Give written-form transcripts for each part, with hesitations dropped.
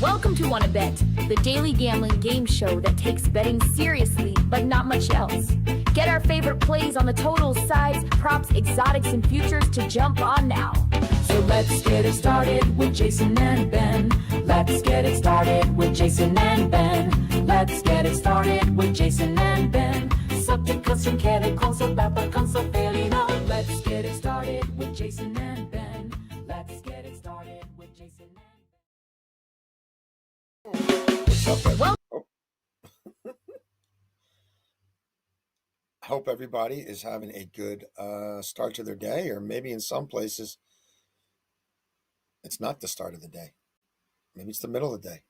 Welcome to Wanna Bet, the daily gambling game show that takes betting seriously, but not much else. Get our favorite plays on the totals, sides, props, exotics, and futures to jump on now. So let's get it started with Jason and Ben. Let's get it started with Jason and Ben. Let's get it started with Jason and Ben. Subject custom care calls about the concept felino. Let's get it started with Jason and Ben. Let's get it started with Jason and Ben. Well, I hope everybody is having a good start to their day, or maybe in some places it's not the start of the day. Maybe it's the middle of the day.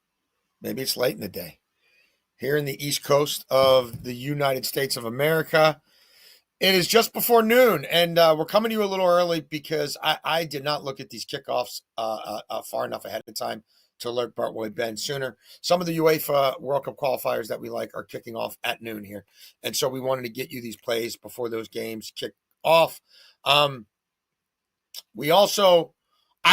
Maybe it's late in the day. Here in the East Coast of the United States of America, it is just before noon, and we're coming to you a little early because I did not look at these kickoffs far enough ahead of time to alert Bartwood Ben sooner. Some of the UEFA World Cup qualifiers that we like are kicking off at noon here, and so we wanted to get you these plays before those games kick off. I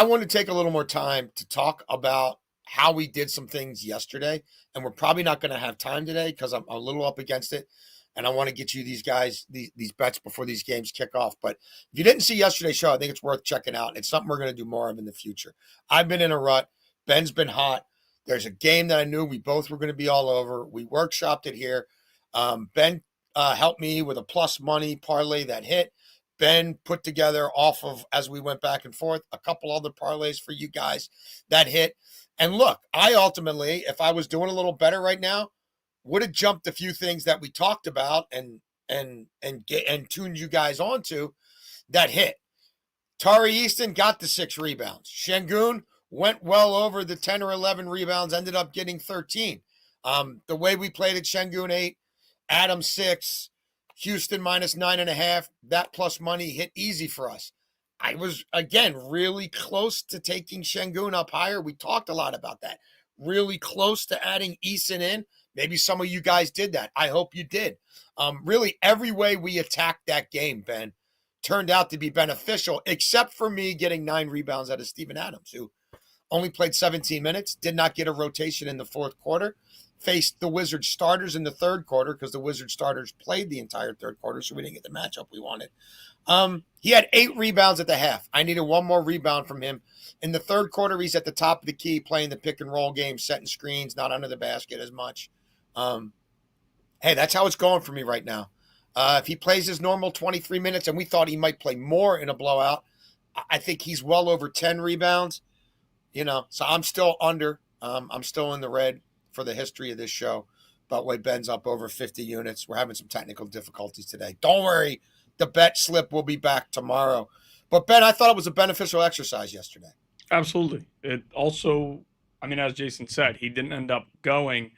want to take a little more time to talk about how we did some things yesterday, and we're probably not going to have time today because I'm a little up against it, and I want to get you these guys, these bets before these games kick off. But if you didn't see yesterday's show, I think it's worth checking out. It's something we're going to do more of in the future. I've been in a rut. Ben's been hot. There's a game that I knew we both were going to be all over. We workshopped it here. Ben helped me with a plus money parlay that hit. Ben put together off of, as we went back and forth, a couple other parlays for you guys that hit. And look, I ultimately, if I was doing a little better right now, would have jumped a few things that we talked about and tuned you guys onto that hit. Tari Easton got the 6 rebounds. Şengün went well over the 10 or 11 rebounds, ended up getting 13. The way we played it, Şengün 8, Adam 6, Houston minus 9.5. That plus money hit easy for us. I was, again, really close to taking Şengün up higher. We talked a lot about that. Really close to adding Eason in. Maybe some of you guys did that. I hope you did. Really, every way we attacked that game, Ben, turned out to be beneficial, except for me getting 9 rebounds out of Steven Adams, who only played 17 minutes, did not get a rotation in the fourth quarter, faced the Wizards starters in the third quarter because the Wizards starters played the entire third quarter, so we didn't get the matchup we wanted. He had 8 rebounds at the half. I needed one more rebound from him. In the third quarter, he's at the top of the key, playing the pick and roll game, setting screens, not under the basket as much. Hey, that's how it's going for me right now. If he plays his normal 23 minutes, and we thought he might play more in a blowout, I think he's well over 10 rebounds. So I'm still under. I'm still in the red for the history of this show. But way Ben's up over 50 units. We're having some technical difficulties today. Don't worry. The bet slip will be back tomorrow. But Ben, I thought it was a beneficial exercise yesterday. Absolutely. It also, as Jason said, he didn't end up going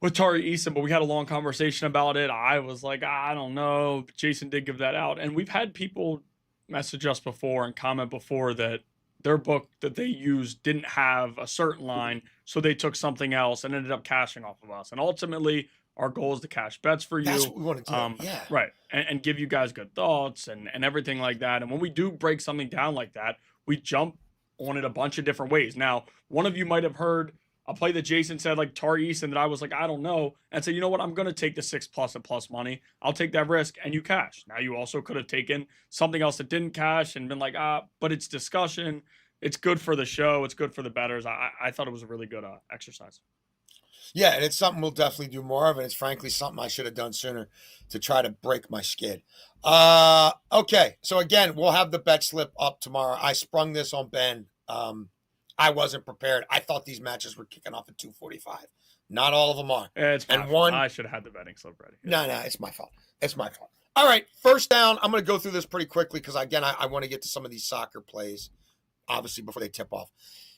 with Tari Eason, but we had a long conversation about it. I was like, I don't know. Jason did give that out. And we've had people message us before and comment before that their book that they used didn't have a certain line, so they took something else and ended up cashing off of us. And ultimately, our goal is to cash bets for you. That's what we want to do. Yeah. Right. And give you guys good thoughts and everything like that. And when we do break something down like that, we jump on it a bunch of different ways. Now, one of you might have heard a play that Jason said, like Tari Eason, that I was like, I don't know. And said, you know what? I'm going to take the 6+ and plus money. I'll take that risk. And you cash. Now, you also could have taken something else that didn't cash and been like, but it's discussion. It's good for the show. It's good for the bettors. I thought it was a really good exercise. Yeah, and it's something we'll definitely do more of, and it's frankly something I should have done sooner to try to break my skid. Okay, so again, we'll have the bet slip up tomorrow. I sprung this on Ben. I wasn't prepared. I thought these matches were kicking off at 2:45. Not all of them are. It's my fault. I should have had the betting slip ready. No, it's my fault. It's my fault. All right, first down. I'm going to go through this pretty quickly because, again, I want to get to some of these soccer plays, obviously, before they tip off.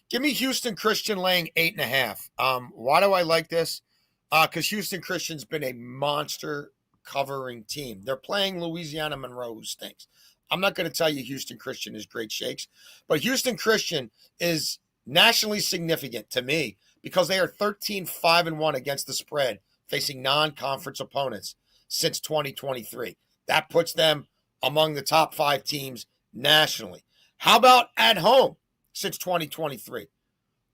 Give me Houston Christian laying 8.5. Why do I like this? Because Houston Christian's been a monster covering team. They're playing Louisiana Monroe, who stinks. I'm not going to tell you Houston Christian is great shakes, but Houston Christian is nationally significant to me because they are 13-5-1 against the spread facing non-conference opponents since 2023. That puts them among the top 5 teams nationally. How about at home since 2023?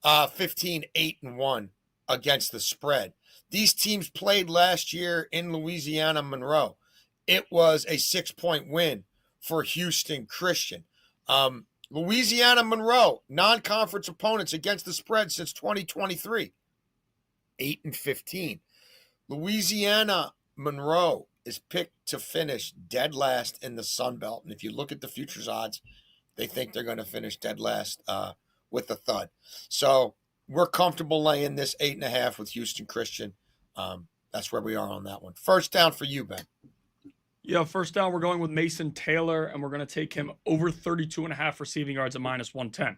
15-8-1 against the spread. These teams played last year in Louisiana Monroe. It was a 6-point win for Houston Christian. Louisiana Monroe, non-conference opponents against the spread since 2023, 8-15. Louisiana Monroe is picked to finish dead last in the Sun Belt. And if you look at the futures odds, they think they're going to finish dead last with a thud. So we're comfortable laying this 8.5 with Houston Christian. That's where we are on that one. First down for you, Ben. Yeah, first down, we're going with Mason Taylor, and we're going to take him over 32.5 receiving yards at -110.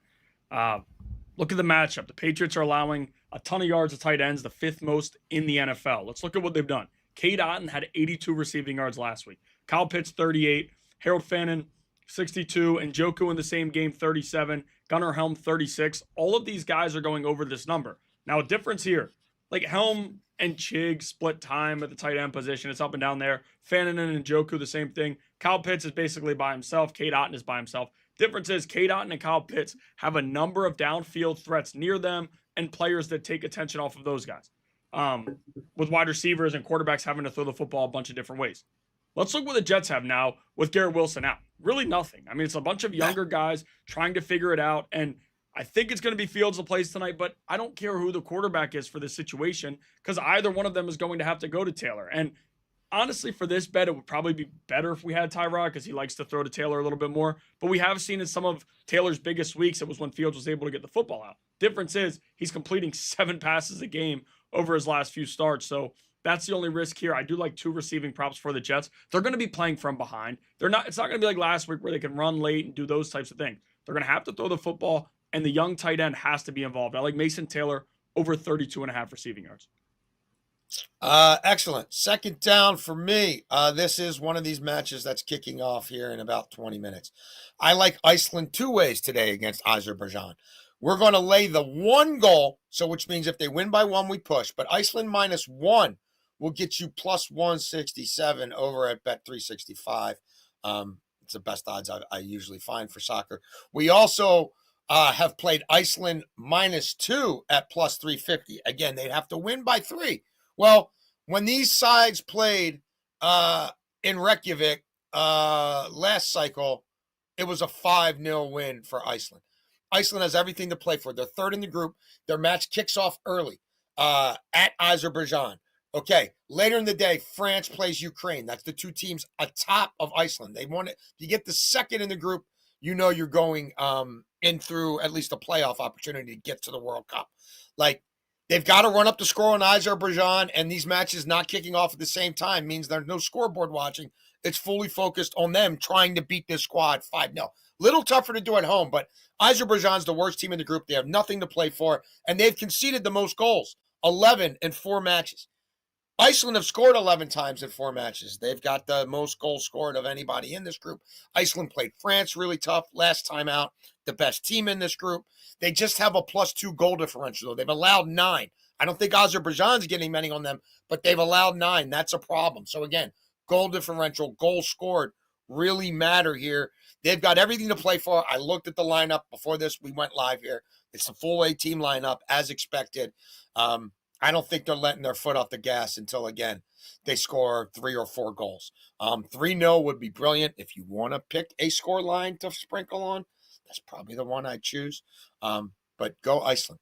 Look at the matchup. The Patriots are allowing a ton of yards to tight ends, the 5th most in the NFL. Let's look at what they've done. Cade Otton had 82 receiving yards last week. Kyle Pitts, 38. Harold Fannin, 62. And Njoku in the same game, 37. Gunnar Helm, 36. All of these guys are going over this number. Now, a difference here. Like Helm and Chig split time at the tight end position. It's up and down there. Fannin and Njoku, the same thing. Kyle Pitts is basically by himself. Cade Otton is by himself. Difference is Cade Otton and Kyle Pitts have a number of downfield threats near them and players that take attention off of those guys. With wide receivers and quarterbacks having to throw the football a bunch of different ways. Let's look what the Jets have now with Garrett Wilson out. Really nothing. I mean, it's a bunch of younger guys trying to figure it out. And I think it's going to be Fields that plays tonight, but I don't care who the quarterback is for this situation because either one of them is going to have to go to Taylor. And honestly, for this bet, it would probably be better if we had Tyrod because he likes to throw to Taylor a little bit more. But we have seen in some of Taylor's biggest weeks, it was when Fields was able to get the football out. Difference is he's completing 7 passes a game over his last few starts. So that's the only risk here. I do like 2 receiving props for the Jets. They're going to be playing from behind. It's not going to be like last week where they can run late and do those types of things. They're going to have to throw the football, and the young tight end has to be involved. I like Mason Taylor over 32.5 receiving yards. Excellent. Second down for me. This is one of these matches that's kicking off here in about 20 minutes. I like Iceland 2 ways today against Azerbaijan. We're going to lay the 1 goal, so which means if they win by 1, we push. But Iceland -1 will get you plus 167 over at Bet365. It's the best odds I usually find for soccer. We also have played Iceland -2 at plus 350. Again, they'd have to win by 3. Well, when these sides played in Reykjavik last cycle, it was a 5-0 win for Iceland. Iceland has everything to play for. They're 3rd in the group. Their match kicks off early at Azerbaijan. Okay, later in the day, France plays Ukraine. That's the 2 teams atop of Iceland. They want it. You get the 2nd in the group, you know you're going in through at least a playoff opportunity to get to the World Cup. Like, they've got to run up the score on Azerbaijan, and these matches not kicking off at the same time means there's no scoreboard watching. It's fully focused on them trying to beat this squad 5-0. Little tougher to do at home, but Azerbaijan's the worst team in the group. They have nothing to play for, and they've conceded the most goals, 11 in 4 matches. Iceland have scored 11 times in 4 matches. They've got the most goals scored of anybody in this group. Iceland played France really tough last time out, the best team in this group. They just have a +2 goal differential, though. They've allowed 9. I don't think Azerbaijan's getting many on them, but they've allowed 9. That's a problem. So, again, goal differential, goals scored really matter here. They've got everything to play for. I looked at the lineup before this. We went live here. It's a full A-team lineup, as expected. I don't think they're letting their foot off the gas until, again, they score 3 or 4 goals. 3-0 would be brilliant. If you want to pick a score line to sprinkle on, that's probably the one I'd choose. But go Iceland.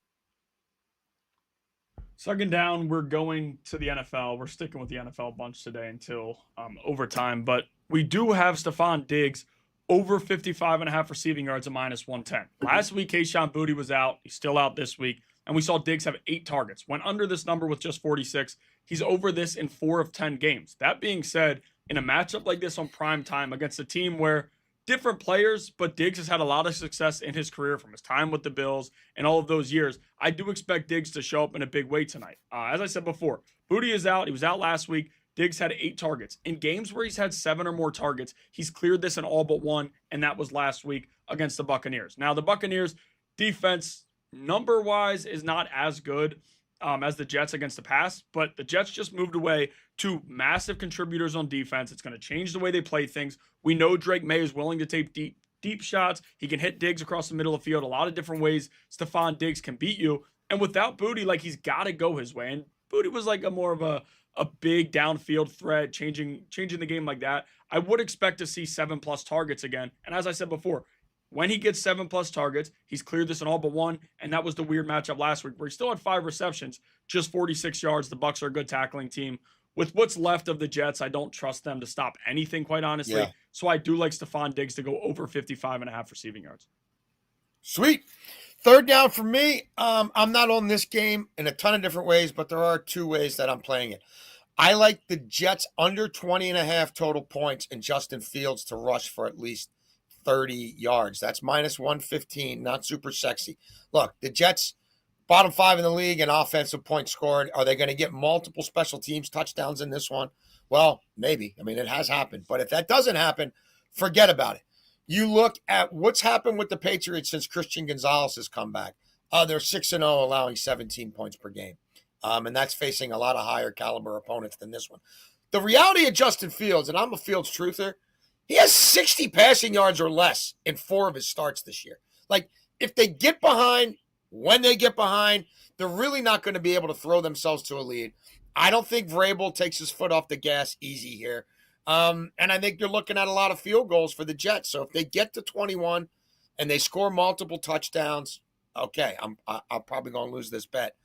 Second down, we're going to the NFL. We're sticking with the NFL bunch today until overtime. But we do have Stephon Diggs over 55.5 receiving yards at -110. Last week, Kayshon Boutte was out. He's still out this week. And we saw Diggs have 8 targets. Went under this number with just 46. He's over this in 4 of 10 games. That being said, in a matchup like this on prime time against a team where different players, but Diggs has had a lot of success in his career from his time with the Bills and all of those years, I do expect Diggs to show up in a big way tonight. As I said before, Boutte is out. He was out last week. Diggs had 8 targets. In games where he's had 7 or more targets, he's cleared this in all but 1, and that was last week against the Buccaneers. Now, the Buccaneers defense, number-wise, is not as good as the Jets against the pass, but the Jets just moved away to massive contributors on defense. It's going to change the way they play things. We know Drake May is willing to deep shots. He can hit Diggs across the middle of the field. A lot of different ways Stephon Diggs can beat you. And without Booty, like, he's got to go his way. And Booty was like a more of a big downfield threat, changing the game like that. I would expect to see 7+ targets again. And as I said before, when he gets 7+ targets, he's cleared this in all but one, and that was the weird matchup last week where he still had 5 receptions, just 46 yards. The Bucs are a good tackling team. With what's left of the Jets, I don't trust them to stop anything, quite honestly. Yeah. So I do like Stephon Diggs to go over 55.5 receiving yards. Sweet. Third down for me. I'm not on this game in a ton of different ways, but there are 2 ways that I'm playing it. I like the Jets under 20.5 total points and Justin Fields to rush for at least 30 yards. That's -115, not super sexy. Look, the Jets, bottom 5 in the league in offensive points scored. Are they going to get multiple special teams touchdowns in this one? Well, maybe. I mean, it has happened. But if that doesn't happen, forget about it. You look at what's happened with the Patriots since Christian Gonzalez has come back. They're 6-0, allowing 17 points per game. And that's facing a lot of higher caliber opponents than this one. The reality of Justin Fields, and I'm a Fields truther, he has 60 passing yards or less in 4 of his starts this year. Like, if they get behind, when they get behind, they're really not going to be able to throw themselves to a lead. I don't think Vrabel takes his foot off the gas easy here. And I think you're looking at a lot of field goals for the Jets. So if they get to 21 and they score multiple touchdowns, okay, I'm probably going to lose this bet.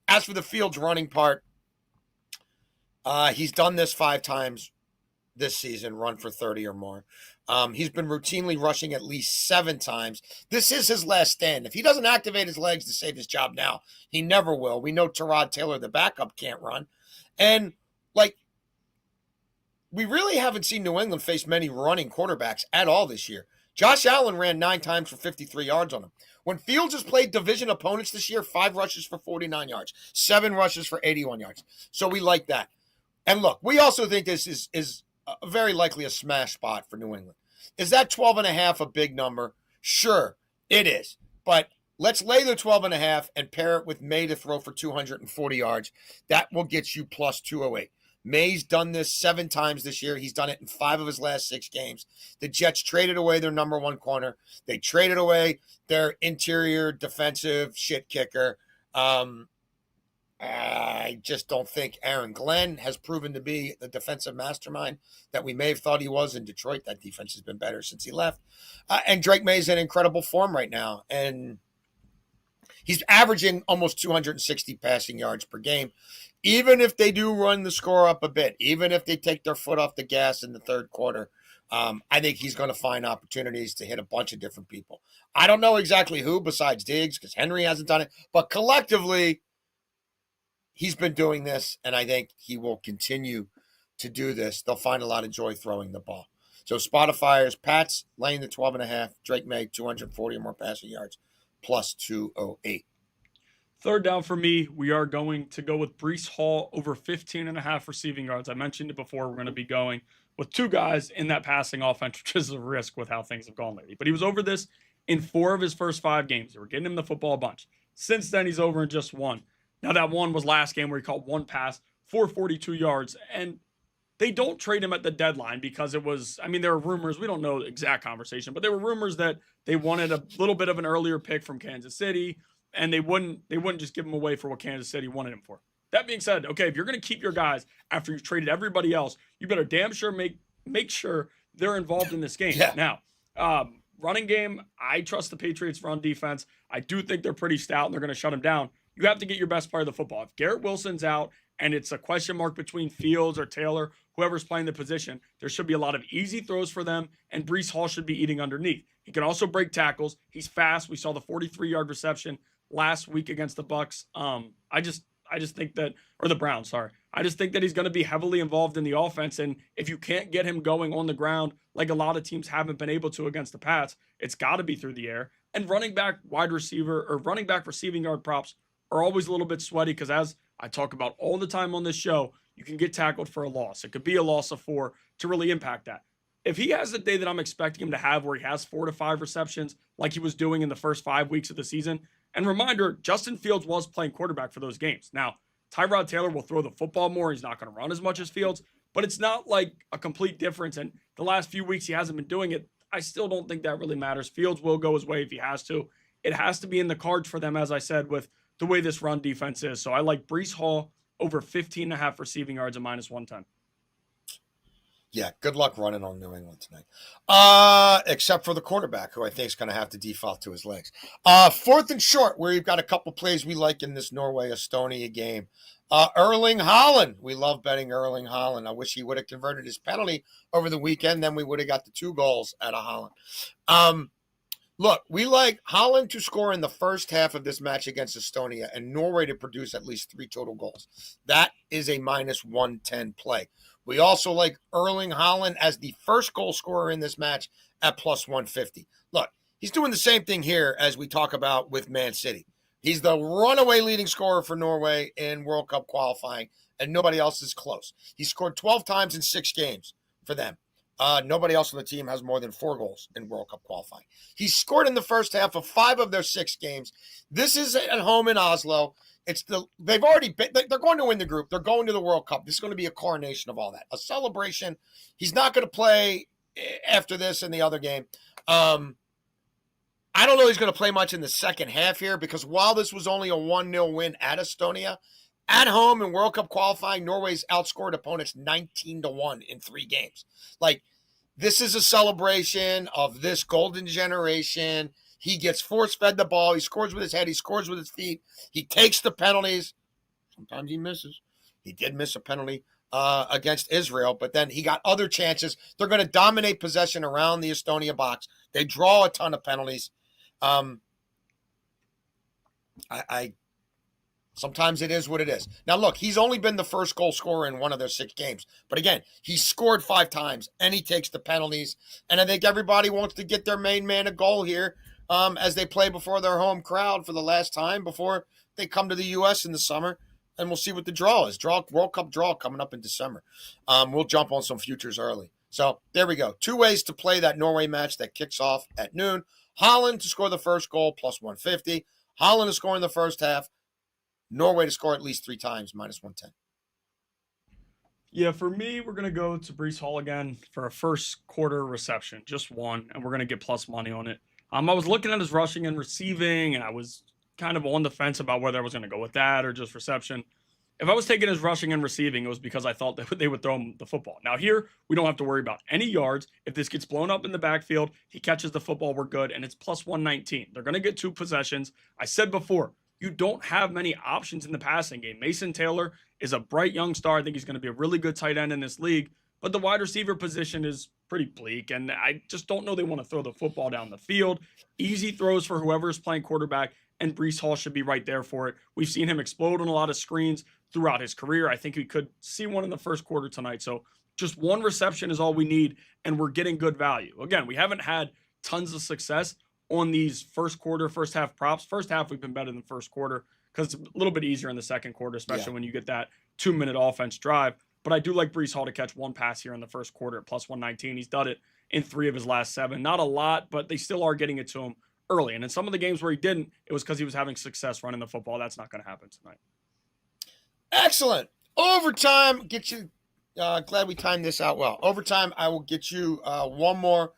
As for the Fields running part, he's done this 5 times this season, run for 30 or more. He's been routinely rushing at least 7 times. This is his last stand. If he doesn't activate his legs to save his job now, he never will. We know Tyrod Taylor, the backup, can't run. And, like, we really haven't seen New England face many running quarterbacks at all this year. Josh Allen ran 9 times for 53 yards on him. When Fields has played division opponents this year, 5 rushes for 49 yards, 7 rushes for 81 yards. So we like that. And look, we also think this is very likely a smash spot for New England. Is that 12.5 a big number? Sure, it is. But let's lay the 12.5 and pair it with May to throw for 240 yards. That will get you plus 208. May's done this 7 times this year. He's done it in 5 of his last 6 games. The Jets traded away their number 1 corner. They traded away their interior defensive shit kicker. I just don't think Aaron Glenn has proven to be the defensive mastermind that we may have thought he was in Detroit. That defense has been better since he left. And Drake May's in incredible form right now. And he's averaging almost 260 passing yards per game. Even if they do run the score up a bit, even if they take their foot off the gas in the third quarter, I think he's going to find opportunities to hit a bunch of different people. I don't know exactly who besides Diggs because Henry hasn't done it. But collectively, he's been doing this, and I think he will continue to do this. They'll find a lot of joy throwing the ball. So Spotify's Pats laying the 12.5. Drake May, 240 or more passing yards, plus 208. Third down for me, we are going to go with Breece Hall over 15.5 receiving yards. I mentioned it before. We're going to be going with 2 guys in that passing offense, which is a risk with how things have gone lately. But he was over this in 4 of his first 5 games. They were getting him the football a bunch. Since then, he's over in just 1. Now, that one was last game where he caught 1 pass for 42 yards. And they don't trade him at the deadline because it was, I mean, there were rumors. We don't know the exact conversation, but there were rumors that they wanted a little bit of an earlier pick from Kansas City. And they wouldn't just give him away for what Kansas City wanted him for. That being said, okay, if you're going to keep your guys after you've traded everybody else, you better damn sure make sure they're involved in this game. Yeah. Now, running game, I trust the Patriots' run defense. I do think they're pretty stout and they're going to shut them down. You have to get your best player of the football. If Garrett Wilson's out and it's a question mark between Fields or Taylor, whoever's playing the position, there should be a lot of easy throws for them, and Breece Hall should be eating underneath. He can also break tackles. He's fast. We saw the 43-yard reception last week against the Bucs. I just think that, or the Browns, sorry. I just think that he's going to be heavily involved in the offense. And if you can't get him going on the ground, like a lot of teams haven't been able to against the Pats, it's got to be through the air. And running back wide receiver or running back receiving yard props are always a little bit sweaty because, as I talk about all the time on this show, you can get tackled for a loss. It could be a loss of 4 to really impact that. If he has the day that I'm expecting him to have where he has 4 to 5 receptions like he was doing in the first 5 weeks of the season, and reminder, Justin Fields was playing quarterback for those games. Now, Tyrod Taylor will throw the football more. He's not going to run as much as Fields, but it's not like a complete difference. And the last few weeks, he hasn't been doing it. I still don't think that really matters. Fields will go his way if he has to. It has to be in the cards for them, as I said, with the way this run defense is. So I like Brees Hall over 15.5 receiving yards at -110. Yeah, good luck running on New England tonight. Except for the quarterback, who I think is going to have to default to his legs. Fourth and short, where you've got a couple plays we like in this Norway-Estonia game. Erling Haaland. We love betting Erling Haaland. I wish he would have converted his penalty over the weekend. Then we would have got the 2 goals out of Haaland. Look, we like Haaland to score in the first half of this match against Estonia and Norway to produce at least 3 total goals. That is a -110 play. We also like Erling Haaland as the first goal scorer in this match at +150. Look, he's doing the same thing here as we talk about with Man City. He's the runaway leading scorer for Norway in World Cup qualifying, and nobody else is close. He scored 12 times in 6 games for them. Nobody else on the team has more than 4 goals in World Cup qualifying. He scored in the first half of 5 of their 6 games. This is at home in Oslo. They've already been, they're going to win the group. They're going to the World Cup. This is going to be a coronation of all that, a celebration. He's not going to play after this in the other game. I don't know he's going to play much in the second half here, because while this was only a 1-0 win at Estonia, at home in World Cup qualifying, Norway's outscored opponents 19-1 in 3 games. Like, this is a celebration of this golden generation. He gets force-fed the ball. He scores with his head. He scores with his feet. He takes the penalties. Sometimes he misses. He did miss a penalty against Israel, but then he got other chances. They're going to dominate possession around the Estonia box. They draw a ton of penalties. Sometimes it is what it is. Now, look, he's only been the first goal scorer in 1 of their 6 games. But again, he scored 5 times, and he takes the penalties. And I think everybody wants to get their main man a goal here as they play before their home crowd for the last time before they come to the U.S. in the summer. And we'll see what the draw is. World Cup draw coming up in December. We'll jump on some futures early. So there we go. 2 ways to play that Norway match that kicks off at noon. Haaland to score the first goal, +150. Haaland to score in the first half. Norway to score at least 3 times, -110. Yeah, for me, we're going to go to Brees Hall again for a first quarter reception, just 1, and we're going to get plus money on it. I was looking at his rushing and receiving, and I was kind of on the fence about whether I was going to go with that or just reception. If I was taking his rushing and receiving, it was because I thought they would throw him the football. Now here, we don't have to worry about any yards. If this gets blown up in the backfield, he catches the football, we're good, and it's +119. They're going to get 2 possessions. I said before, you don't have many options in the passing game. Mason Taylor is a bright young star. I think he's going to be a really good tight end in this league, but the wide receiver position is pretty bleak, and I just don't know they want to throw the football down the field. Easy throws for whoever is playing quarterback, and Brees Hall should be right there for it. We've seen him explode on a lot of screens throughout his career. I think we could see one in the first quarter tonight. So just 1 reception is all we need, and we're getting good value. Again, we haven't had tons of success on these first quarter, first half props. First half, we've been better than first quarter because it's a little bit easier in the second quarter, especially when you get that 2-minute offense drive. But I do like Brees Hall to catch 1 pass here in the first quarter at +119. He's done it in 3 of his last 7. Not a lot, but they still are getting it to him early. And in some of the games where he didn't, it was because he was having success running the football. That's not going to happen tonight. Excellent. Overtime. Get you. Glad we timed this out well. Overtime, I will get you 1 more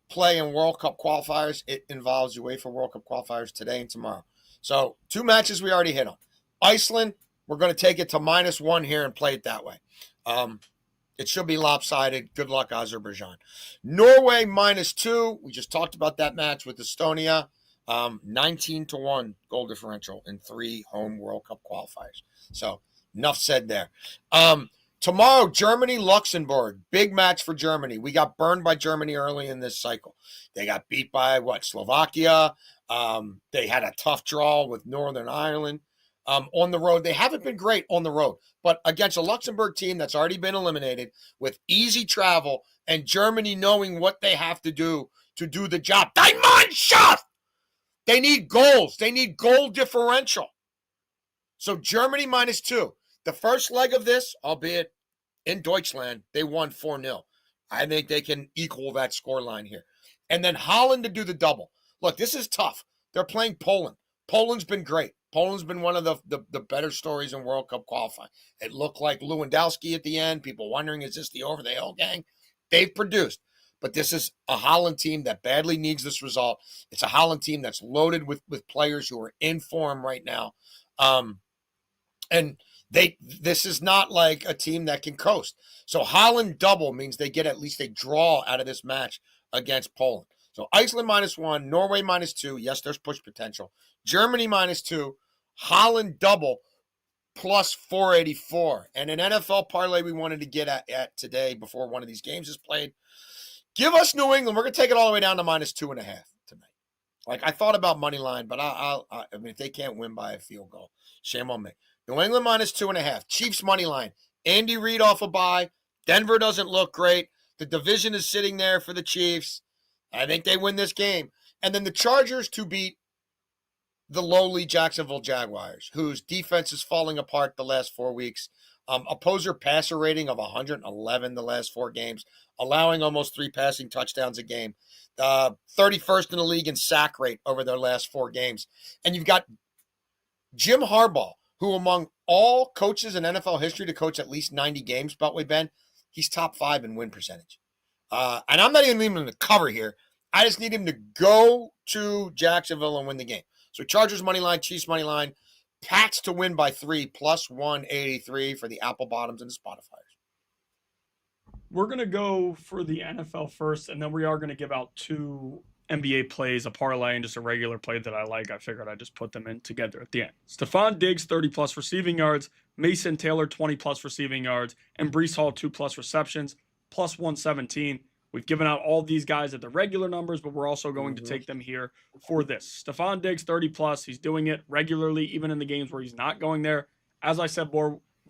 play in World Cup qualifiers. It involves UEFA World Cup qualifiers today and tomorrow. So 2 matches we already hit on. Iceland, we're going to take it to -1 here and play it that way. It should be lopsided. Good luck, Azerbaijan. Norway -2. We just talked about that match with Estonia. 19-1 goal differential in 3 home World Cup qualifiers. So enough said there. Tomorrow, Germany, Luxembourg. Big match for Germany. We got burned by Germany early in this cycle. They got beat by, Slovakia. They had a tough draw with Northern Ireland. On the road, they haven't been great on the road. But against a Luxembourg team that's already been eliminated with easy travel and Germany knowing what they have to do the job. Die Mannschaft! They need goals. They need goal differential. So Germany -2. The first leg of this, albeit in Deutschland, they won 4-0. I think they can equal that scoreline here. And then Holland to do the double. Look, this is tough. They're playing Poland. Poland's been great. Poland's been one of the better stories in World Cup qualifying. It looked like Lewandowski at the end. People wondering, is this the over-the-hill gang? They've produced. but this is a Holland team that badly needs this result. It's a Holland team that's loaded with players who are in form right now. And this is not like a team that can coast. So Holland double means they get at least a draw out of this match against Poland. So Iceland -1, Norway -2. Yes, there's push potential. Germany -2, Holland double plus 484. And an NFL parlay we wanted to get at today before one of these games is played. Give us New England. We're going to take it all the way down to -2.5 tonight. Like, I thought about money line, but I mean, if they can't win by a field goal, shame on me. New England -2.5. Chiefs money line. Andy Reid off a bye. Denver doesn't look great. The division is sitting there for the Chiefs. I think they win this game. And then the Chargers to beat the lowly Jacksonville Jaguars, whose defense is falling apart the last 4 weeks. Opposer passer rating of 111 the last 4 games, allowing almost 3 passing touchdowns a game. 31st in the league in sack rate over their last 4 games. And you've got Jim Harbaugh, who among all coaches in NFL history to coach at least 90 games, Beltway Ben, he's top 5 in win percentage. And I'm not even leaving him to cover here. I just need him to go to Jacksonville and win the game. So Chargers money line, Chiefs money line, Pats to win by 3 plus 183 for the Apple Bottoms and the Spotifyers. We're going to go for the NFL first, and then we are going to give out 2 NBA plays, a parlay, and just a regular play that I like. I figured I'd just put them in together at the end. Stephon Diggs, 30-plus receiving yards. Mason Taylor, 20-plus receiving yards. And Breece Hall, 2-plus receptions, plus 117. We've given out all these guys at the regular numbers, but we're also going to take them here for this. Stephon Diggs, 30-plus. He's doing it regularly, even in the games where he's not going there. As I said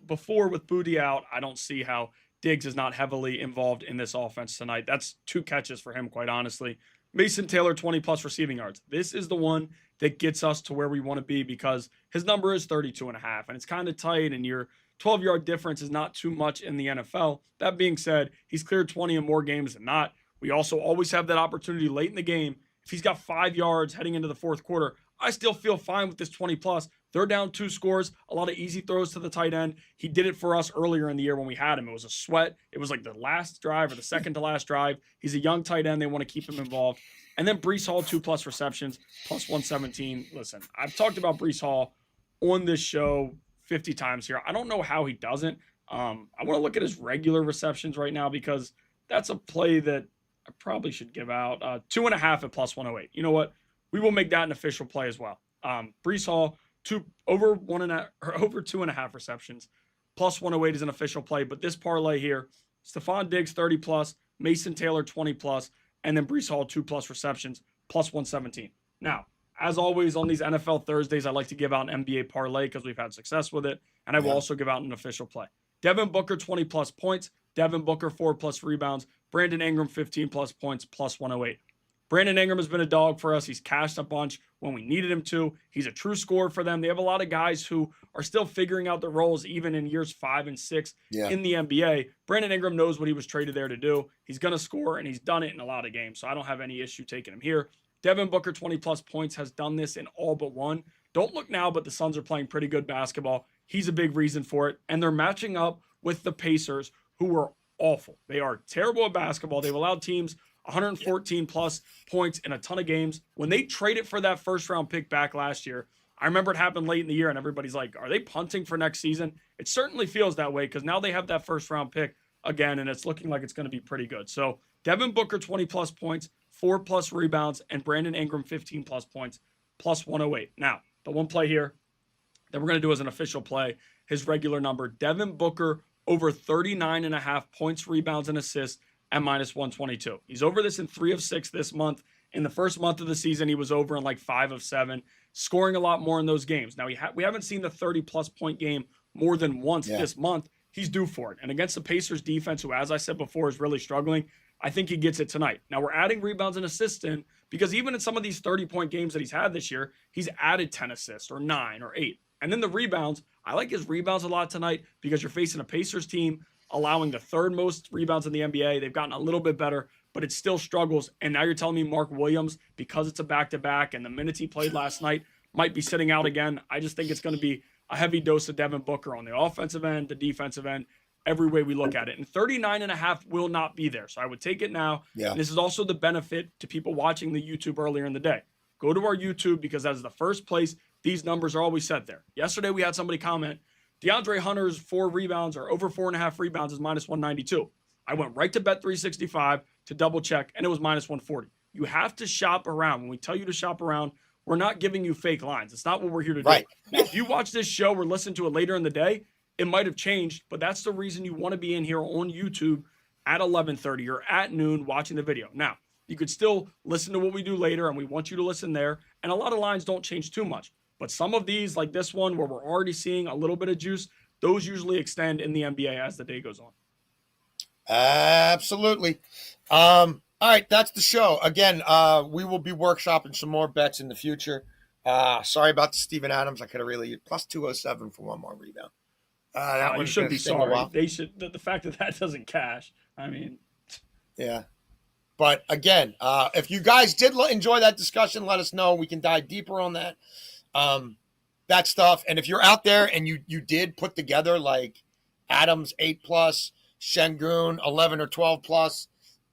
before, with Booty out, I don't see how Diggs is not heavily involved in this offense tonight. That's 2 catches for him, quite honestly. Mason Taylor, 20-plus receiving yards. This is the one that gets us to where we want to be because his number is 32.5, and it's kind of tight, and your 12-yard difference is not too much in the NFL. That being said, he's cleared 20 in more games than not. We also always have that opportunity late in the game. If he's got 5 yards heading into the fourth quarter, I still feel fine with this 20-plus. They're down 2 scores, a lot of easy throws to the tight end. He did it for us earlier in the year when we had him. It was a sweat. It was like the last drive or the second to last drive. He's a young tight end. They want to keep him involved. And then Breece Hall, 2-plus receptions, plus 117. Listen, I've talked about Breece Hall on this show 50 times here. I don't know how he doesn't. I want to look at his regular receptions right now because that's a play that I probably should give out. 2.5 at plus 108. You know what? We will make that an official play as well. Breece Hall, over 2.5 receptions, plus 108 is an official play. But this parlay here, Stephon Diggs 30+, Mason Taylor 20+, and then Breece Hall 2+ receptions, plus 117. Now, as always on these NFL Thursdays, I like to give out an NBA parlay because we've had success with it, and I will also give out an official play. Devin Booker 20+ points, Devin Booker 4+ rebounds, Brandon Ingram 15+ points, plus 108. Brandon Ingram has been a dog for us. He's cashed a bunch when we needed him to. He's a true scorer for them. They have a lot of guys who are still figuring out their roles even in years 5 and 6 in the NBA. Brandon Ingram knows what he was traded there to do. He's going to score, and he's done it in a lot of games, so I don't have any issue taking him here. Devin Booker, 20+ points, has done this in all but one. Don't look now, but the Suns are playing pretty good basketball. He's a big reason for it, and they're matching up with the Pacers, who are awful. They are terrible at basketball. They've allowed teams 114+ points in a ton of games. When they traded for that first-round pick back last year, I remember it happened late in the year, and everybody's like, are they punting for next season? It certainly feels that way because now they have that first-round pick again, and it's looking like it's going to be pretty good. So Devin Booker, 20+ points, 4+ rebounds, and Brandon Ingram, 15+ points, plus 108. Now, the one play here that we're going to do as an official play, his regular number, Devin Booker over 39.5 points, rebounds, and assists, at minus 122. He's over this in 3 of 6 this month. In the first month of the season, he was over in like 5 of 7, scoring a lot more in those games. Now, we haven't seen the 30+ point game more than once this month. He's due for it. And against the Pacers defense, who, as I said before, is really struggling, I think he gets it tonight. Now, we're adding rebounds and assists in because even in some of these 30-point games that he's had this year, he's added 10 assists or 9 or 8. And then the rebounds, I like his rebounds a lot tonight because you're facing a Pacers team allowing the 3rd most rebounds in the NBA. They've gotten a little bit better, but it still struggles. And now you're telling me Mark Williams, because it's a back-to-back and the minutes he played last night, might be sitting out again. I just think it's going to be a heavy dose of Devin Booker on the offensive end, the defensive end. every way we look at it. And 39.5 will not be there. So I would take it now. Yeah. And this is also the benefit to people watching the YouTube earlier in the day. Go to our YouTube because that is the first place these numbers are always set there. Yesterday, we had somebody comment, DeAndre Hunter's 4 rebounds or over 4.5 rebounds is minus 192. I went right to Bet365 to double check, and it was minus 140. You have to shop around. When we tell you to shop around, we're not giving you fake lines. It's not what we're here to do. Right. Now, if you watch this show or listen to it later in the day, it might have changed, but that's the reason you want to be in here on YouTube at 11:30 or at noon watching the video. Now, you could still listen to what we do later, and we want you to listen there. And a lot of lines don't change too much. But some of these, like this one, where we're already seeing a little bit of juice, those usually extend in the NBA as the day goes on. Absolutely. All right, that's the show. Again, we will be workshopping some more bets in the future. Sorry about the Steven Adams. I could have really plus 207 for one more rebound. That You should be sorry. They should. The fact that doesn't cash. I mean, yeah. But again, if you guys did enjoy that discussion, let us know. We can dive deeper on that. That stuff. And if you're out there and you did put together like Adams 8+, Şengün 11 or 12+,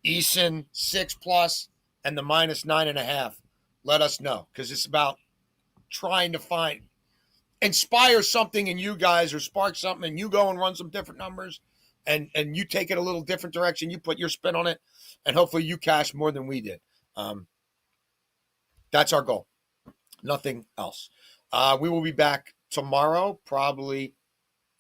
Eason 6+, and the minus 9.5, let us know, because it's about trying to inspire something in you guys or spark something, and you go and run some different numbers and you take it a little different direction. You put your spin on it, and hopefully you cash more than we did. That's our goal. Nothing else. We will be back tomorrow, probably.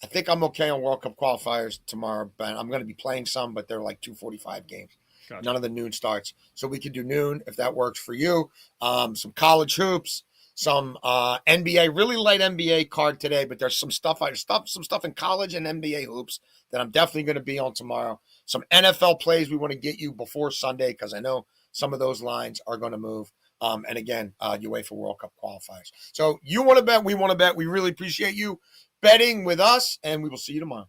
I think I'm okay on World Cup qualifiers tomorrow, but I'm going to be playing some, but they're like 2:45 games. Gotcha. None of the noon starts. So we could do noon if that works for you. Some college hoops, some NBA, really light NBA card today, but there's some stuff in college and NBA hoops that I'm definitely going to be on tomorrow. Some NFL plays we want to get you before Sunday, because I know some of those lines are going to move. And again, UEFA World Cup qualifiers. So you want to bet, we want to bet. We really appreciate you betting with us, and we will see you tomorrow.